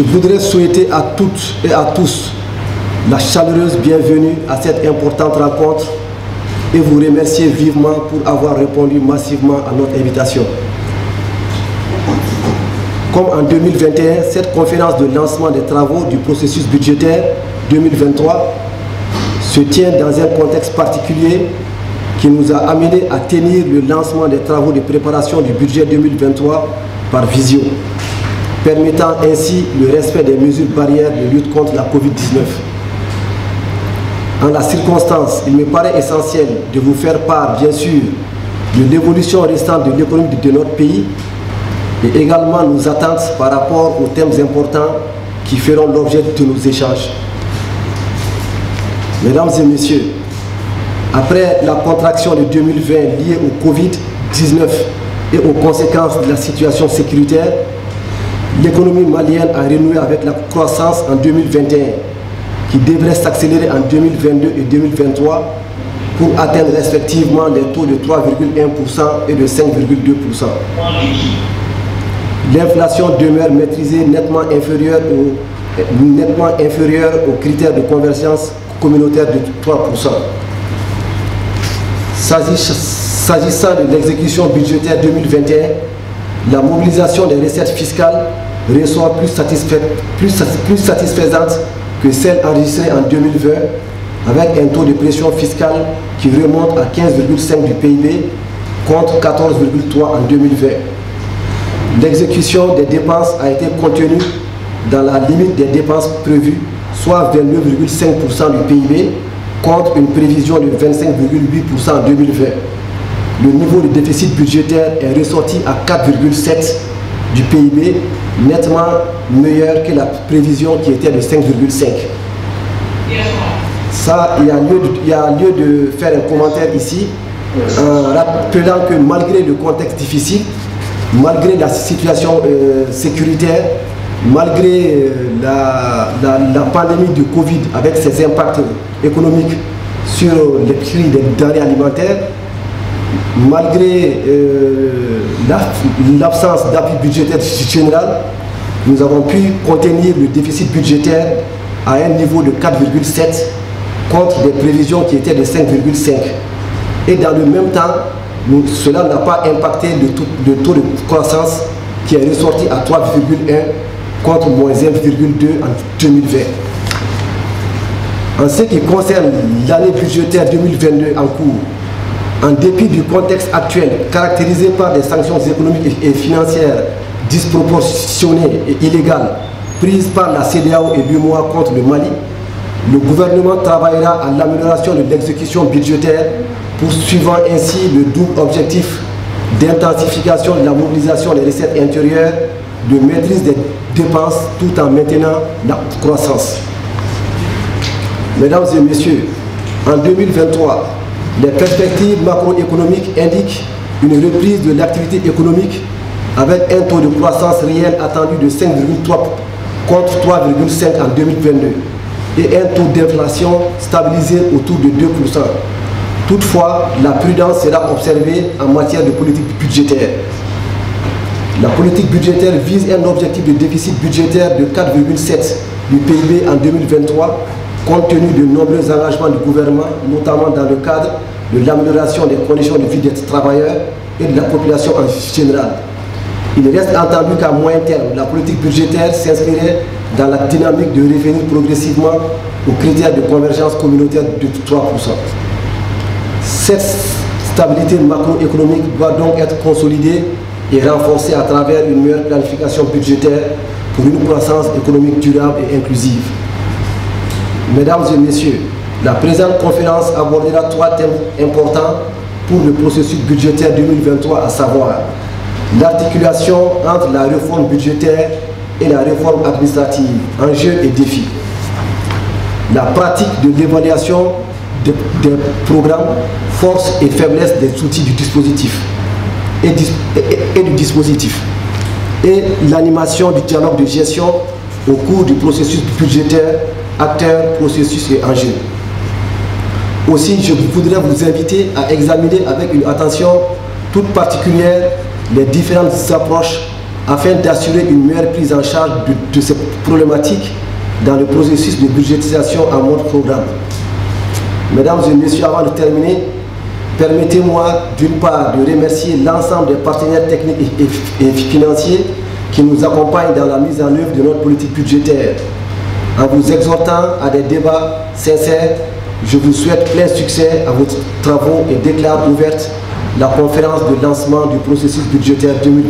Je voudrais souhaiter à toutes et à tous la chaleureuse bienvenue à cette importante rencontre et vous remercier vivement pour avoir répondu massivement à notre invitation. Comme en 2021, cette conférence de lancement des travaux du processus budgétaire 2023 se tient dans un contexte particulier qui nous a amené à tenir le lancement des travaux de préparation du budget 2023 par visio, permettant ainsi le respect des mesures barrières de lutte contre la Covid-19. En la circonstance, il me paraît essentiel de vous faire part, bien sûr, de l'évolution restante de l'économie de notre pays et également nos attentes par rapport aux thèmes importants qui feront l'objet de nos échanges. Mesdames et messieurs, après la contraction de 2020 liée au Covid-19 et aux conséquences de la situation sécuritaire, l'économie malienne a renoué avec la croissance en 2021, qui devrait s'accélérer en 2022 et 2023 pour atteindre respectivement les taux de 3,1% et de 5,2%. L'inflation demeure maîtrisée nettement inférieure aux critères de convergence communautaire de 3%. S'agissant de l'exécution budgétaire 2021, la mobilisation des recettes fiscales ressort plus satisfaisante que celle enregistrée en 2020, avec un taux de pression fiscale qui remonte à 15,5 du PIB contre 14,3 en 2020. L'exécution des dépenses a été contenue dans la limite des dépenses prévues, soit 29,5% du PIB, contre une prévision de 25,8% en 2020. Le niveau de déficit budgétaire est ressorti à 4,7% du PIB, nettement meilleur que la prévision qui était de 5,5%. Ça, il y a lieu de faire un commentaire ici, en rappelant que malgré le contexte difficile, malgré la situation sécuritaire, malgré la pandémie du Covid avec ses impacts économiques sur les prix des denrées alimentaires, malgré l'absence d'appui budgétaire général, nous avons pu contenir le déficit budgétaire à un niveau de 4,7 contre des prévisions qui étaient de 5,5. Et dans le même temps, cela n'a pas impacté le taux de croissance qui est ressorti à 3,1 contre moins 1,2 en 2020. En ce qui concerne l'année budgétaire 2022 en cours, en dépit du contexte actuel caractérisé par des sanctions économiques et financières disproportionnées et illégales prises par la CEDEAO et l'UEMOA contre le Mali, le gouvernement travaillera à l'amélioration de l'exécution budgétaire, poursuivant ainsi le double objectif d'intensification de la mobilisation des recettes intérieures, de maîtrise des dépenses tout en maintenant la croissance. Mesdames et messieurs, en 2023, les perspectives macroéconomiques indiquent une reprise de l'activité économique avec un taux de croissance réel attendu de 5,3 contre 3,5 en 2022 et un taux d'inflation stabilisé autour de 2%. Toutefois, la prudence sera observée en matière de politique budgétaire. La politique budgétaire vise un objectif de déficit budgétaire de 4,7 du PIB en 2023, compte tenu de nombreux engagements du gouvernement, notamment dans le cadre de l'amélioration des conditions de vie des travailleurs et de la population en général. Il reste entendu qu'à moyen terme, la politique budgétaire s'inscrirait dans la dynamique de revenir progressivement aux critères de convergence communautaire de 3%. Cette stabilité macroéconomique doit donc être consolidée et renforcée à travers une meilleure planification budgétaire pour une croissance économique durable et inclusive. Mesdames et messieurs, la présente conférence abordera 3 thèmes importants pour le processus budgétaire 2023, à savoir l'articulation entre la réforme budgétaire et la réforme administrative, enjeux et défis, la pratique de l'évaluation des programmes, forces et faiblesses des outils du dispositif et l'animation du dialogue de gestion au cours du processus budgétaire, acteurs, processus et enjeux. Aussi, je voudrais vous inviter à examiner avec une attention toute particulière les différentes approches afin d'assurer une meilleure prise en charge de ces problématiques dans le processus de budgétisation en mode programme. Mesdames et messieurs, avant de terminer, permettez-moi d'une part de remercier l'ensemble des partenaires techniques et financiers qui nous accompagnent dans la mise en œuvre de notre politique budgétaire. En vous exhortant à des débats sincères, je vous souhaite plein succès à vos travaux et déclare ouverte la conférence de lancement du processus budgétaire 2020.